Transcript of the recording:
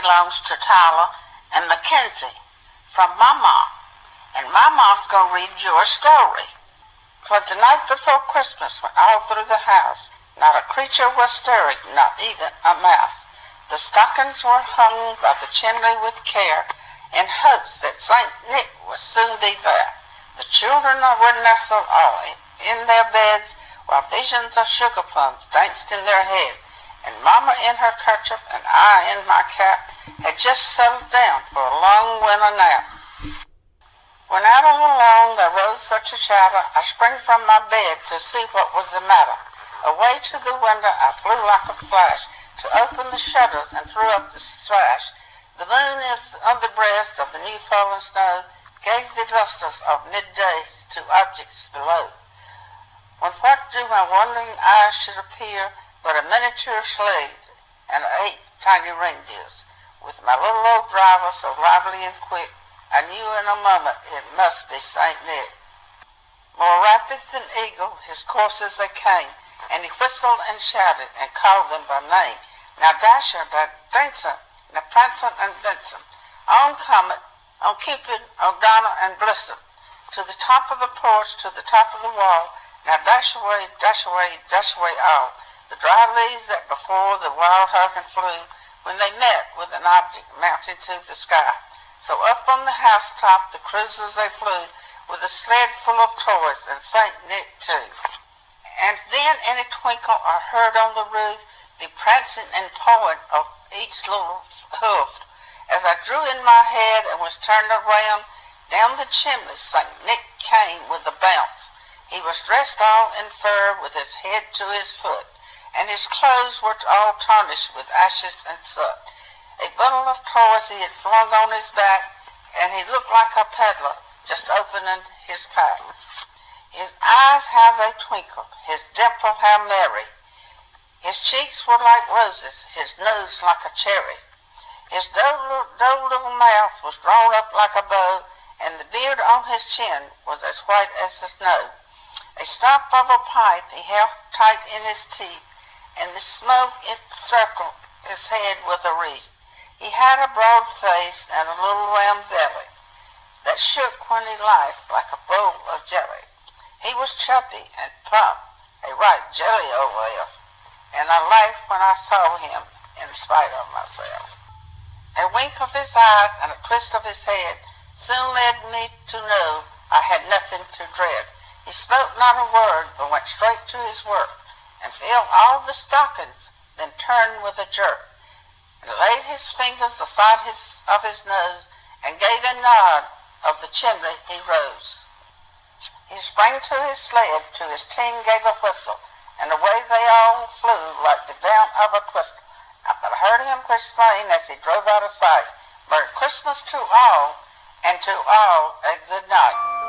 belongs to Tyler and Mackenzie from Mama. And Mama's going to read your story. 'Twas the night before Christmas when all through the house not a creature was stirring, not even a mouse. The stockings were hung by the chimney with care in hopes that St. Nick would soon be there. The children were nestled all in their beds while visions of sugar plums danced in their head. And Mama in her kerchief and I in my cap had just settled down for a long winter nap. When out all alone there rose such a chatter, I sprang from my bed to see what was the matter. Away to the window I flew like a flash to open the shutters and threw up the sash. The moon is on the breast of the new fallen snow gave the lustres of midday to objects below. When what do my wondering eyes should appear but a miniature sleigh and 8 tiny reindeers, with my little old driver so lively and quick, I knew in a moment it must be St. Nick. More rapid than eagle his coursers they came, and he whistled and shouted and called them by name. Now Dasher, now Dancer, now Prancer and Vixen, on Comet, on Cupid, on Donner and Blitzen, to the top of the porch, to the top of the wall. Now dash away, dash away, dash away all, the dry leaves that before the wild hurricane flew, when they met with an object mounting to the sky. So up on the housetop the cruisers they flew, with a sled full of toys and St. Nick too. And then in a twinkle I heard on the roof the prancing and pawing of each little hoof. As I drew in my head and was turned around, down the chimney St. Nick came with a bounce. He was dressed all in fur with his head to his foot, and his clothes were all tarnished with ashes and soot. A bundle of toys he had flung on his back, and he looked like a peddler just opening his pack. His eyes how they twinkled, his dimple how merry. His cheeks were like roses, his nose like a cherry. His dull little mouth was drawn up like a bow, and the beard on his chin was as white as the snow. A stump of a pipe he held tight in his teeth, and the smoke it circled his head with a wreath. He had a broad face and a little round belly that shook when he laughed like a bowl of jelly. He was chubby and plump, a right jelly old elf, and I laughed when I saw him in spite of myself. A wink of his eyes and a twist of his head soon led me to know I had nothing to dread. He spoke not a word, but went straight to his work, and filled all the stockings, then turned with a jerk, and laid his fingers aside of his nose, and gave a nod of the chimney he rose. He sprang to his sled, to his team gave a whistle, and away they all flew like the down of a twistle. I but heard him exclaim as he drove out of sight, Merry Christmas to all, and to all a good night.